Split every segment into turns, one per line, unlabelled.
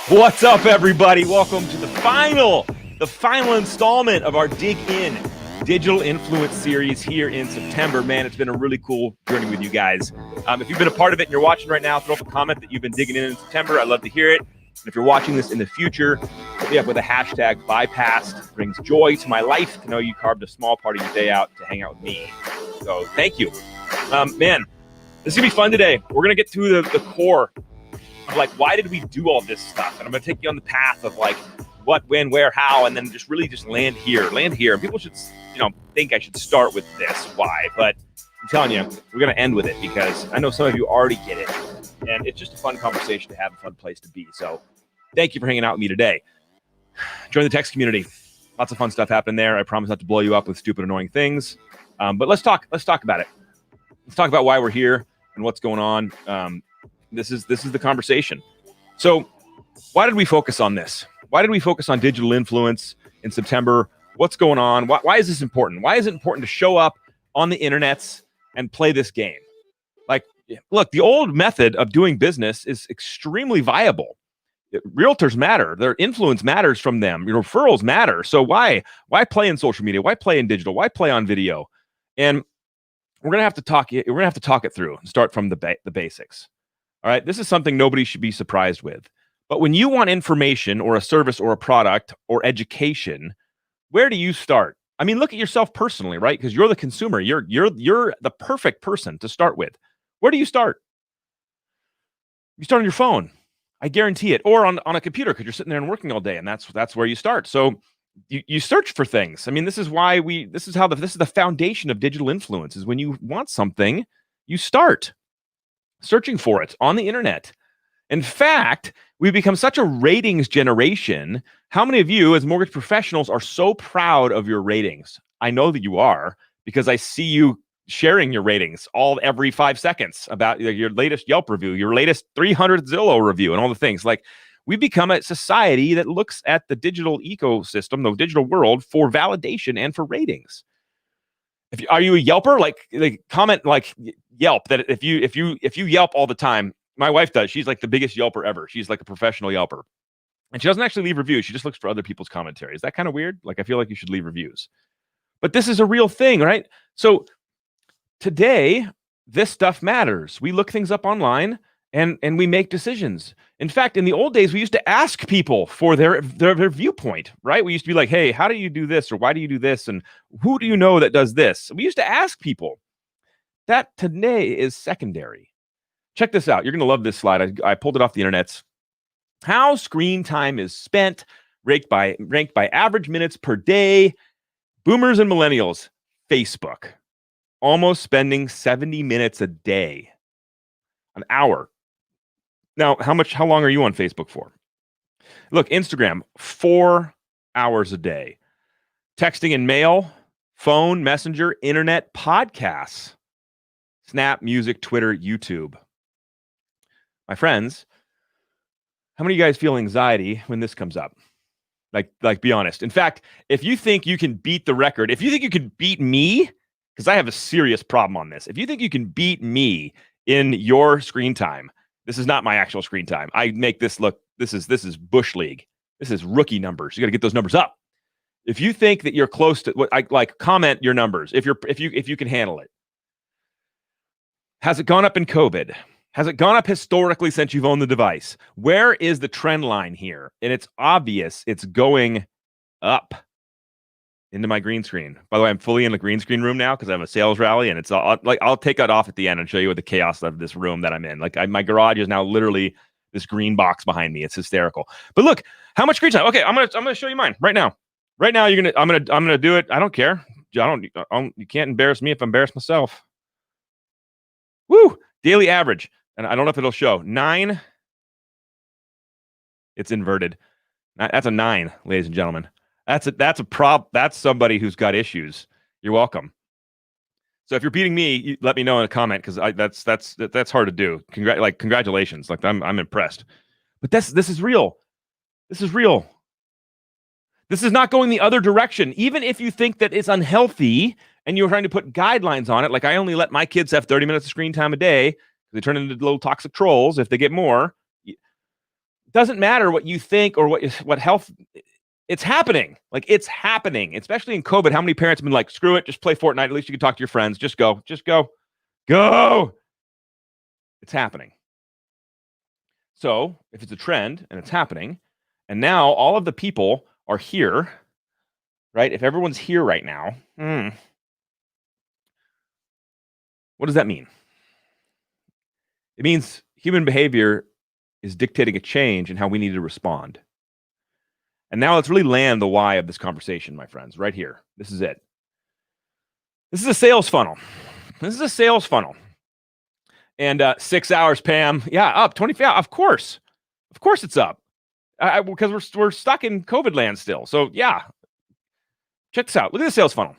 What's up, everybody? Welcome to the final installment of our Dig In Digital Influence series here in September. Man, it's been a really cool journey with you guys. If you've been a part of it and you're watching right now, throw up a comment that you've been digging in September. I'd love to hear it. And if you're watching this in the future, hit me up with a hashtag bypassed. It brings joy to my life to know you carved a small part of your day out to hang out with me. So thank you. Man, this is going to be fun today. We're going to get to the core of like, why did we do all this stuff? And I'm going to take you on the path of like what, when, where, how, and then just land here. And people should, think I should start with this, why. But I'm telling you, we're going to end with it because I know some of you already get it. And it's just a fun conversation to have, a fun place to be. So thank you for hanging out with me today. Join the text community. Lots of fun stuff happening there. I promise not to blow you up with stupid, annoying things. But let's talk about it. Let's talk about why we're here and what's going on. This is the conversation. So why did we focus on this? Why did we focus on digital influence in September? What's going on? Why is this important? Why is it important to show up on the internets and play this game? Like, look, the old method of doing business is extremely viable. Realtors matter. Their influence matters from them. Your referrals matter. So why play in social media? Why play in digital? Why play on video? And we're gonna have to talk it through and start from the basics. All right, this is something nobody should be surprised with. But when you want information or a service or a product or education, where do you start? I mean, look at yourself personally, right? Because you're the consumer. You're the perfect person to start with. Where do you start? You start on your phone. I guarantee it. Or on a computer because you're sitting there and working all day, and that's where you start. So you search for things. I mean, this is the foundation of digital influence is when you want something, you start searching for it on the internet. In fact, we've become such a ratings generation. How many of you as mortgage professionals are so proud of your ratings? I know that you are because I see you sharing your ratings every 5 seconds about your latest Yelp review, your latest 300th Zillow review, and all the things. Like, we've become a society that looks at the digital ecosystem, the digital world, for validation and for ratings. Are you a Yelper? Like comment like Yelp that if you Yelp all the time. My wife does. She's like the biggest Yelper ever. She's like a professional Yelper. And she doesn't actually leave reviews. She just looks for other people's commentary. Is that kind of weird? Like, I feel like you should leave reviews. But this is a real thing, right? So today, this stuff matters. We look things up online and we make decisions. In fact, in the old days, we used to ask people for their viewpoint, right? We used to be like, hey, how do you do this? Or why do you do this? And who do you know that does this? We used to ask people. That today is secondary. Check this out. You're going to love this slide. I pulled it off the internet. How screen time is spent, ranked by average minutes per day. Boomers and millennials. Facebook. Almost spending 70 minutes a day. An hour. Now, how long are you on Facebook for? Look, Instagram, 4 hours a day. Texting and mail, phone, messenger, internet, podcasts, Snap, music, Twitter, YouTube. My friends, how many of you guys feel anxiety when this comes up? Like, be honest. In fact, if you think you can beat the record, if you think you can beat me, because I have a serious problem on this. If you think you can beat me in your screen time, this is not my actual screen time. I make this look, this is Bush League. This is rookie numbers. You got to get those numbers up. If you think that you're close to what comment your numbers if you can handle it. Has it gone up in COVID? Has it gone up historically since you've owned the device? Where is the trend line here? And it's obvious it's going up into my green screen. By the way, I'm fully in the green screen room now because I have a sales rally, and it's all, like, I'll take that off at the end and show you what the chaos of this room that I'm in. Like, my garage is now literally this green box behind me. It's hysterical. But look, how much screen time? Okay, I'm gonna show you mine right now. Right now, I'm gonna do it. I don't care. You can't embarrass me if I embarrass myself. Woo! Daily average. And I don't know if it'll show. 9. It's inverted. That's a 9, ladies and gentlemen. That's somebody who's got issues. You're welcome. So if you're beating me, let me know in a comment because that's hard to do. Congratulations. Like, I'm impressed. But this is real. This is real. This is not going the other direction. Even if you think that it's unhealthy and you're trying to put guidelines on it, like I only let my kids have 30 minutes of screen time a day. They turn into little toxic trolls if they get more. Doesn't matter what you think or what health. It's happening. Like, it's happening, especially in COVID. How many parents have been like, screw it, just play Fortnite. At least you can talk to your friends. Just go. Go. It's happening. So if it's a trend and it's happening, and now all of the people are here, right? If everyone's here right now, what does that mean? It means human behavior is dictating a change in how we need to respond. And now let's really land the why of this conversation, my friends, right here. This is it. This is a sales funnel. And 6 hours, Pam. Yeah, up 20. Yeah, of course it's up. Because we're stuck in COVID land still. So yeah, check this out. Look at the sales funnel.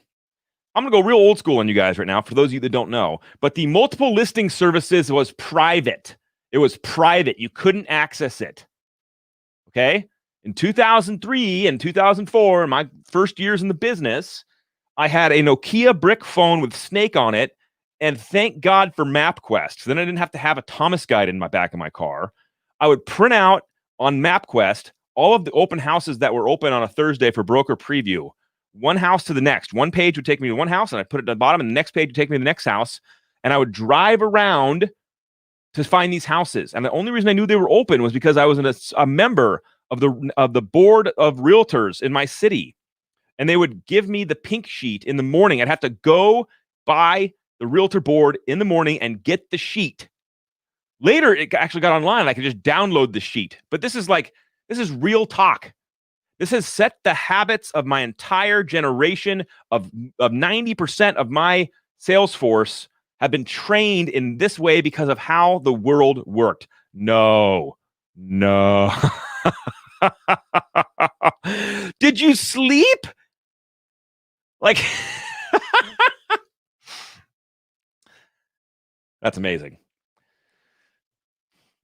I'm gonna go real old school on you guys right now. For those of you that don't know, but the multiple listing services was private. It was private. You couldn't access it. Okay. In 2003 and 2004, my first years in the business, I had a Nokia brick phone with Snake on it, and thank God for MapQuest. Then I didn't have to have a Thomas guide in my back of my car. I would print out on MapQuest all of the open houses that were open on a Thursday for broker preview. One house to the next. One page would take me to one house, and I'd put it at the bottom, and the next page would take me to the next house, and I would drive around to find these houses. And the only reason I knew they were open was because I was a member of the board of realtors in my city, and they would give me the pink sheet in the morning. I'd have to go by the realtor board in the morning and get the sheet. Later, it actually got online, and I could just download the sheet. But this is real talk. This has set the habits of my entire generation of 90% of my sales force have been trained in this way because of how the world worked. No. Did you sleep? Like, that's amazing.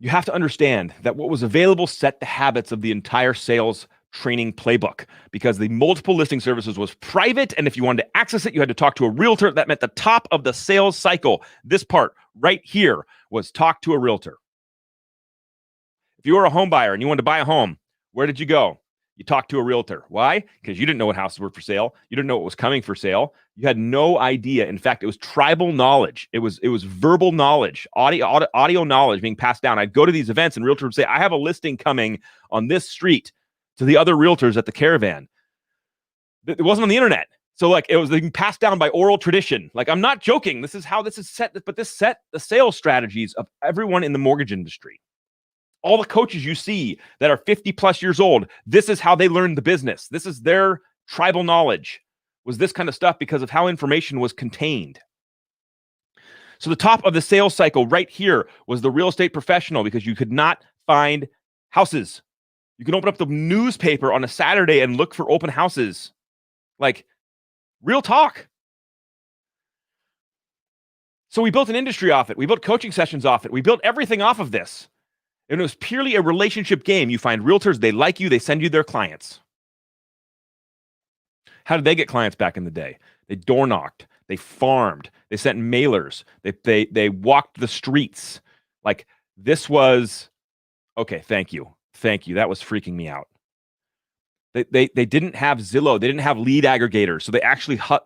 You have to understand that what was available set the habits of the entire sales training playbook, because the multiple listing services was private. And if you wanted to access it, you had to talk to a realtor. That meant the top of the sales cycle. This part right here was talk to a realtor. If you were a home buyer and you wanted to buy a home, where did you go? You talked to a realtor. Why? Because you didn't know what houses were for sale. You didn't know what was coming for sale. You had no idea. In fact, it was tribal knowledge. It was verbal knowledge, audio knowledge being passed down. I'd go to these events and realtors would say, I have a listing coming on this street, to the other realtors at the caravan. It wasn't on the internet. So like, it was being passed down by oral tradition. Like, I'm not joking. This is how this is set, but this set the sales strategies of everyone in the mortgage industry. All the coaches you see that are 50 plus years old, this is how they learned the business. This is their tribal knowledge, was this kind of stuff, because of how information was contained. So the top of the sales cycle right here was the real estate professional, because you could not find houses. You can open up the newspaper on a Saturday and look for open houses. Like, real talk. So we built an industry off it. We built coaching sessions off it. We built everything off of this. And it was purely a relationship game. You find realtors, they like you, they send you their clients. How did they get clients back in the day? They door knocked, they farmed, they sent mailers, they walked the streets. Like, this was, okay, thank you. That was freaking me out. They didn't have Zillow. They didn't have lead aggregators. So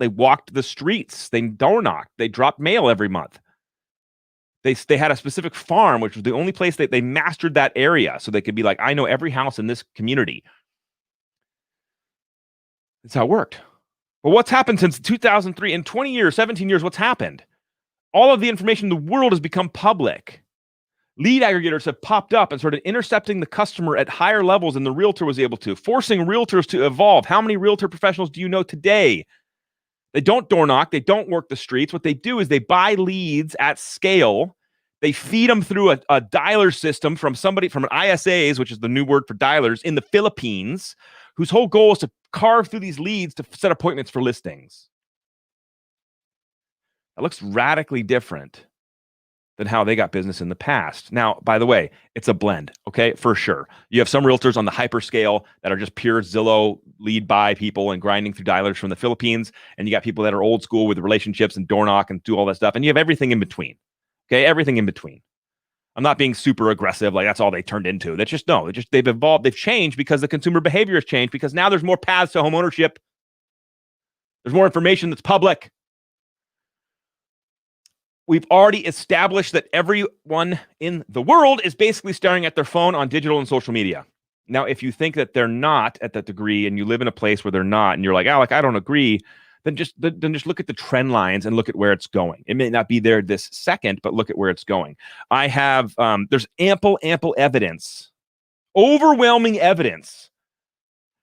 they walked the streets. They door knocked. They dropped mail every month. They had a specific farm, which was the only place that they mastered that area. So they could be like, I know every house in this community. That's how it worked. But what's happened since 2003? In 20 years, 17 years, what's happened? All of the information in the world has become public. Lead aggregators have popped up and started intercepting the customer at higher levels than the realtor was able to, forcing realtors to evolve. How many realtor professionals do you know today? They don't door knock. They don't work the streets. What they do is they buy leads at scale. They feed them through a dialer system from an ISAs, which is the new word for dialers, in the Philippines, whose whole goal is to carve through these leads to set appointments for listings. That looks radically different than how they got business in the past. Now, by the way, it's a blend, okay? For sure. You have some realtors on the hyperscale that are just pure Zillow lead buy people and grinding through dialers from the Philippines. And you got people that are old school with relationships and door knock and do all that stuff. And you have everything in between, okay? Everything in between. I'm not being super aggressive, like that's all they turned into. That's just, no, they've evolved, they've changed because the consumer behavior has changed, because now there's more paths to home ownership. There's more information that's public. We've already established that everyone in the world is basically staring at their phone on digital and social media. Now, if you think that they're not at that degree and you live in a place where they're not, and you're like, Alec, I don't agree, then just look at the trend lines and look at where it's going. It may not be there this second, but look at where it's going. I have, there's ample evidence, overwhelming evidence,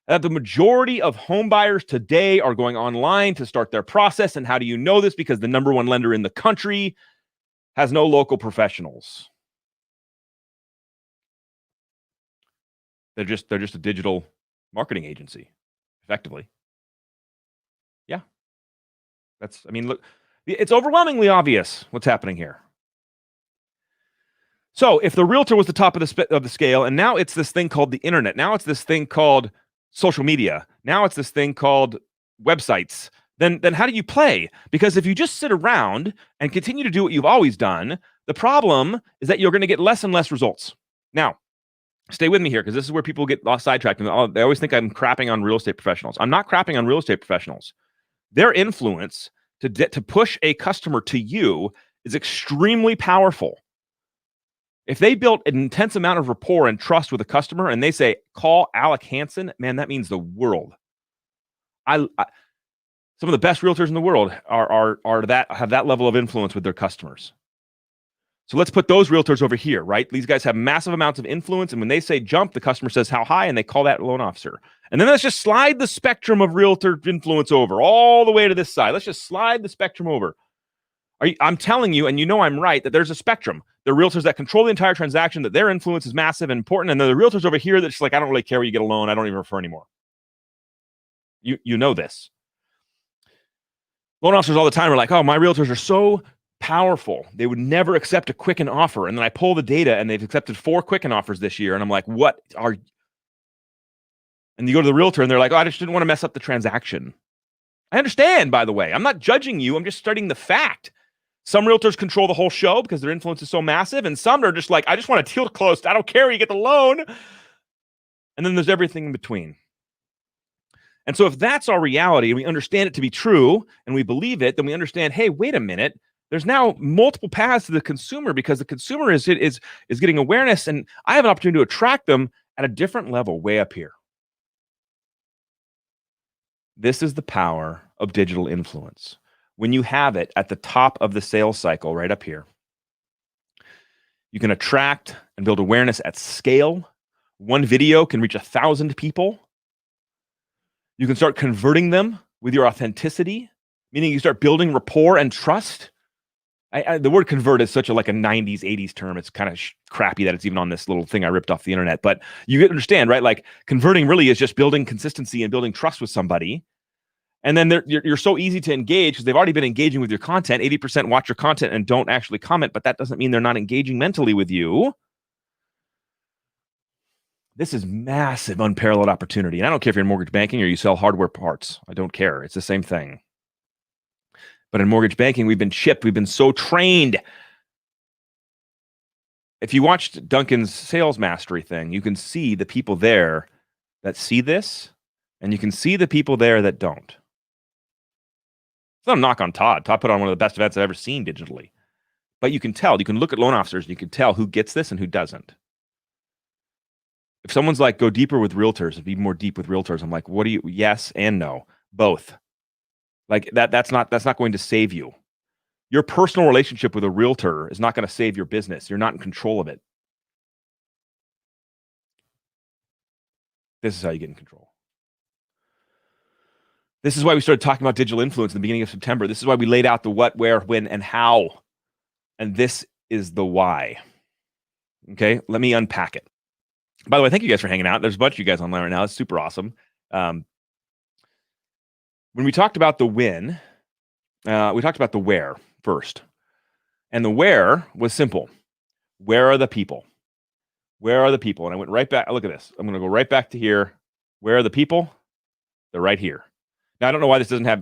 that the majority of home buyers today are going online to start their process. And how do you know this? Because the number one lender in the country has no local professionals. They're just a digital marketing agency, effectively. Yeah. Look, it's overwhelmingly obvious what's happening here. So if the realtor was the top of the scale, and now it's this thing called the internet, now it's this thing called social media, now it's this thing called websites, then how do you play? Because if you just sit around and continue to do what you've always done, the problem is that you're going to get less and less results. Now, stay with me here, because this is where people get lost sidetracked. And they always think I'm crapping on real estate professionals. I'm not crapping on real estate professionals. Their influence to push a customer to you is extremely powerful. If they built an intense amount of rapport and trust with a customer and they say, call Alec Hansen, man, that means the world. Some of the best realtors in the world have that level of influence with their customers. So let's put those realtors over here, right? These guys have massive amounts of influence. And when they say jump, the customer says how high, and they call that loan officer. And then let's just slide the spectrum of realtor influence over all the way to this side. Let's just slide the spectrum over. I'm telling you, and you know I'm right, that there's a spectrum. There are realtors that control the entire transaction, that their influence is massive and important. And then the realtors over here that's like, I don't really care where you get a loan. I don't even refer anymore. You know this. Loan officers all the time are like, oh, my realtors are so powerful. They would never accept a Quicken offer. And then I pull the data and they've accepted 4 Quicken offers this year. And I'm like, what are... And you go to the realtor and they're like, oh, I just didn't want to mess up the transaction. I understand, by the way. I'm not judging you. I'm just studying the fact. Some realtors control the whole show because their influence is so massive. And some are just like, I just want to deal close. I don't care where you get the loan. And then there's everything in between. And so if that's our reality and we understand it to be true and we believe it, then we understand, hey, wait a minute. There's now multiple paths to the consumer, because the consumer is getting awareness, and I have an opportunity to attract them at a different level way up here. This is the power of digital influence. When you have it at the top of the sales cycle right up here, you can attract and build awareness at scale. One video can reach 1,000 people. You can start converting them with your authenticity, meaning you start building rapport and trust. The word convert is such a 90s, 80s term. It's kind of crappy that it's even on this little thing I ripped off the internet. But you understand, right? Like, converting really is just building consistency and building trust with somebody. And then you're so easy to engage because they've already been engaging with your content. 80% watch your content and don't actually comment, but that doesn't mean they're not engaging mentally with you. This is massive, unparalleled opportunity. And I don't care if you're in mortgage banking or you sell hardware parts. I don't care. It's the same thing. But in mortgage banking, we've been so trained. If you watched Duncan's sales mastery thing, you can see the people there that see this, and you can see the people there that don't. It's not a knock on Todd. Todd put on one of the best events I've ever seen digitally. But you can tell, you can look at loan officers, and you can tell who gets this and who doesn't. If someone's like, go deeper with realtors, be more deep with realtors, I'm like, what do you, yes and no, both. Like that's not going to save you. Your personal relationship with a realtor is not going to save your business. You're not in control of it. This is how you get in control. This is why we started talking about digital influence in the beginning of September. This is why we laid out the what, where, when, and how. And this is the why. Okay, let me unpack it. By the way, thank you guys for hanging out. There's a bunch of you guys online right now. It's super awesome. When we talked about the when, we talked about the where first. And the where was simple. Where are the people? Where are the people? And I went right back. Look at this. I'm going to go right back to here. Where are the people? They're right here. Now, I don't know why this doesn't have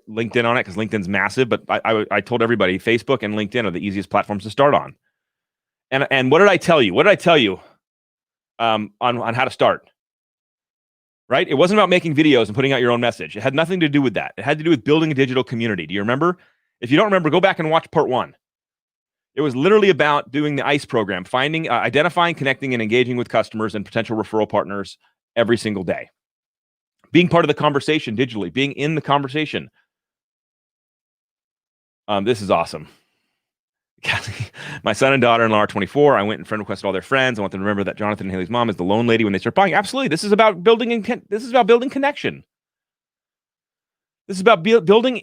LinkedIn on it, because LinkedIn's massive. But I told everybody Facebook and LinkedIn are the easiest platforms to start on. And what did I tell you? What did I tell you on how to start? Right? It wasn't about making videos and putting out your own message. It had nothing to do with that. It had to do with building a digital community. Do you remember? If you don't remember, go back and watch part 1. It was literally about doing the ICE program, finding, identifying, connecting, and engaging with customers and potential referral partners every single day. Being part of the conversation digitally, being in the conversation. This is awesome. My son and daughter-in-law are 24. I went and friend requested all their friends. I want them to remember that Jonathan and Haley's mom is the loan lady when they start buying. Absolutely. This is about building connection. This is about building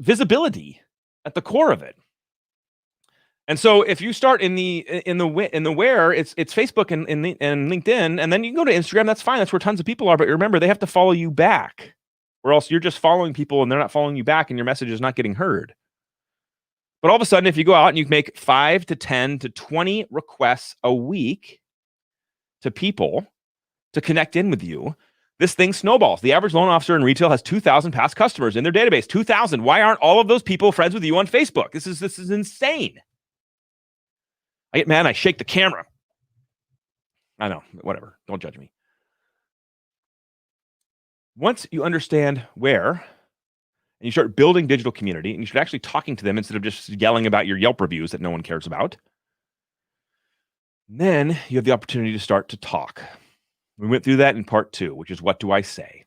visibility at the core of it. And so if you start in the where, it's Facebook and LinkedIn, and then you can go to Instagram. That's fine. That's where tons of people are. But remember, they have to follow you back, or else you're just following people and they're not following you back, and your message is not getting heard. But all of a sudden, if you go out and you make 5 to 10 to 20 requests a week to people to connect in with you, this thing snowballs. The average loan officer in retail has 2,000 past customers in their database. 2,000. Why aren't all of those people friends with you on Facebook? This is insane. I get mad and I shake the camera. I know, whatever. Don't judge me. Once you understand where, and you start building digital community, and you start actually talking to them instead of just yelling about your Yelp reviews that no one cares about, then you have the opportunity to start to talk. We went through that in part 2, which is what do I say?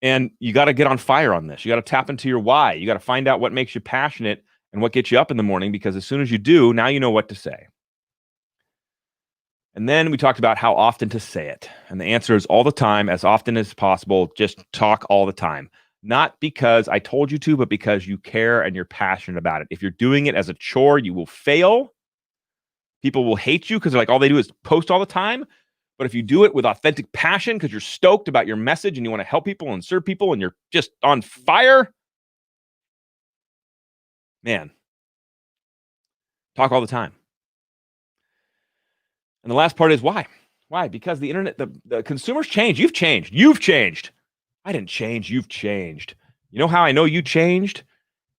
And you got to get on fire on this. You got to tap into your why. You got to find out what makes you passionate and what gets you up in the morning, because as soon as you do, now you know what to say. And then we talked about how often to say it. And the answer is all the time, as often as possible. Just talk all the time. Not because I told you to, but because you care and you're passionate about it. If you're doing it as a chore, you will fail. People will hate you because they're like, all they do is post all the time. But if you do it with authentic passion because you're stoked about your message and you want to help people and serve people and you're just on fire, man, talk all the time. And the last part is why? Why? Because the internet, the consumers change. You've changed. You've changed. I didn't change. You've changed. You know how I know you changed?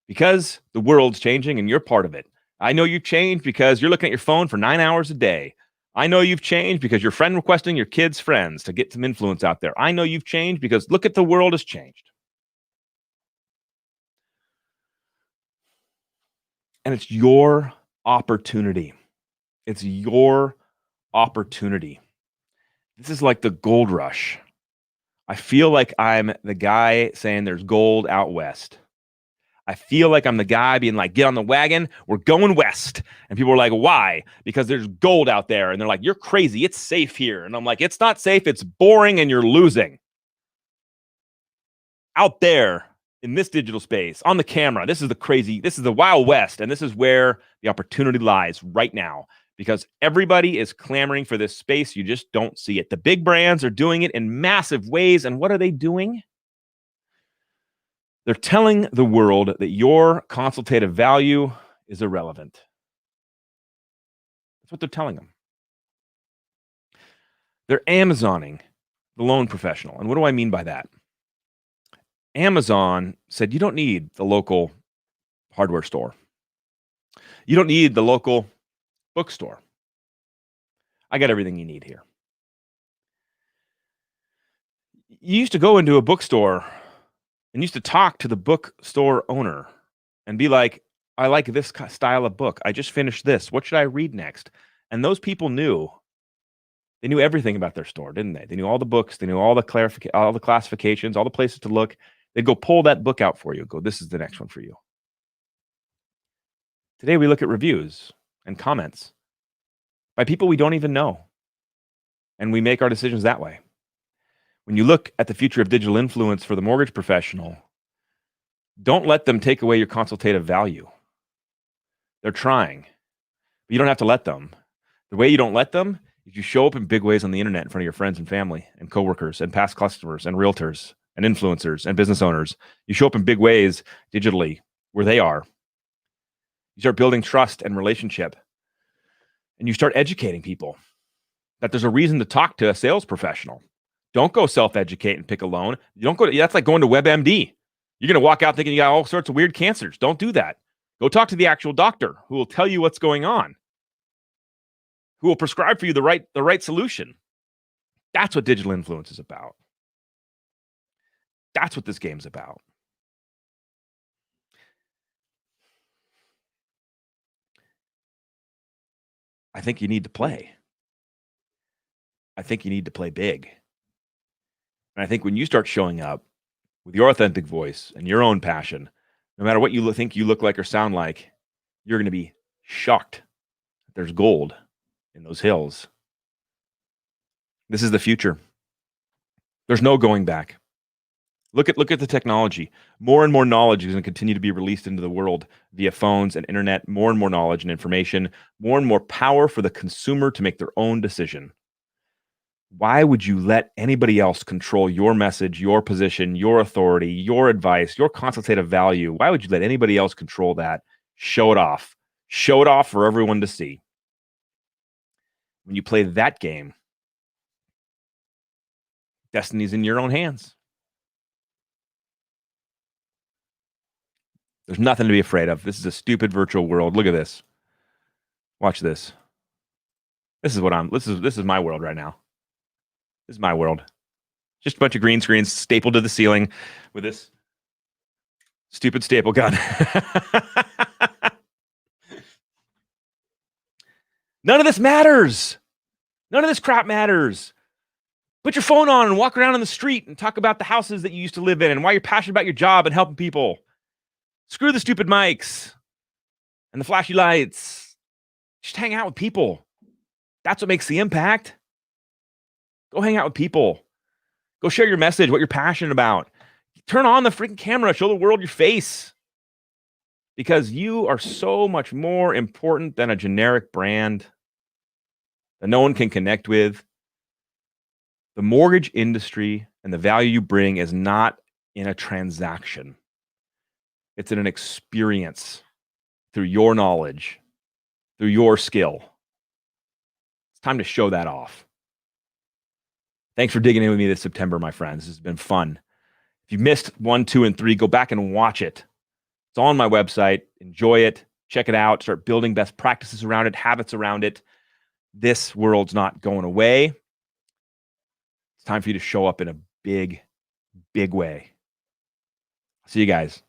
Because the world's changing and you're part of it. I know you've changed because you're looking at your phone for 9 hours a day. I know you've changed because you're friend requesting your kids' friends to get some influence out there. I know you've changed because look at the world has changed. And it's your opportunity. It's your opportunity. This is like the gold rush. I feel like I'm the guy saying there's gold out west. I feel like I'm the guy being like, get on the wagon. We're going west. And people are like, why? Because there's gold out there. And they're like, you're crazy. It's safe here. And I'm like, it's not safe. It's boring and you're losing. Out there in this digital space, on the camera, this is the Wild West. And this is where the opportunity lies right now. Because everybody is clamoring for this space. You just don't see it. The big brands are doing it in massive ways. And what are they doing? They're telling the world that your consultative value is irrelevant. That's what they're telling them. They're Amazoning the loan professional. And what do I mean by that? Amazon said, you don't need the local hardware store. You don't need the local bookstore. I got everything you need here. You used to go into a bookstore and used to talk to the bookstore owner and be like, I like this style of book. I just finished this. What should I read next? And those people knew. They knew everything about their store, didn't they? They knew all the books. They knew all the classifications, all the places to look. They'd go pull that book out for you. Go, this is the next one for you. Today, we look at reviews and comments by people we don't even know. And we make our decisions that way. When you look at the future of digital influence for the mortgage professional, don't let them take away your consultative value. They're trying, but you don't have to let them. The way you don't let them is you show up in big ways on the internet in front of your friends and family and coworkers and past customers and realtors and influencers and business owners. You show up in big ways digitally where they are. You start building trust and relationship, and you start educating people that there's a reason to talk to a sales professional. Don't go self-educate and pick a loan. You don't go to, that's like going to WebMD. You're going to walk out thinking you got all sorts of weird cancers. Don't do that. Go talk to the actual doctor who will tell you what's going on, who will prescribe for you the right solution. That's what digital influence is about. That's what this game's about. I think you need to play. I think you need to play big. And I think when you start showing up with your authentic voice and your own passion, no matter what you think you look like or sound like, you're going to be shocked that there's gold in those hills. This is the future. There's no going back. Look at the technology. More and more knowledge is going to continue to be released into the world via phones and internet. More and more knowledge and information. More and more power for the consumer to make their own decision. Why would you let anybody else control your message, your position, your authority, your advice, your consultative value? Why would you let anybody else control that? Show it off. Show it off for everyone to see. When you play that game, destiny's in your own hands. There's nothing to be afraid of. This is a stupid virtual world. Look at this. Watch this. This is my world right now. This is my world. Just a bunch of green screens stapled to the ceiling with this stupid staple gun. None of this matters. None of this crap matters. Put your phone on and walk around on the street and talk about the houses that you used to live in and why you're passionate about your job and helping people. Screw the stupid mics and the flashy lights. Just hang out with people. That's what makes the impact. Go hang out with people. Go share your message, what you're passionate about. Turn on the freaking camera. Show the world your face. Because you are so much more important than a generic brand that no one can connect with. The mortgage industry and the value you bring is not in a transaction. It's in an experience through your knowledge, through your skill. It's time to show that off. Thanks for digging in with me this September, my friends. This has been fun. If you missed 1, 2, and 3, go back and watch it. It's on my website. Enjoy it. Check it out. Start building best practices around it, habits around it. This world's not going away. It's time for you to show up in a big, big way. See you guys.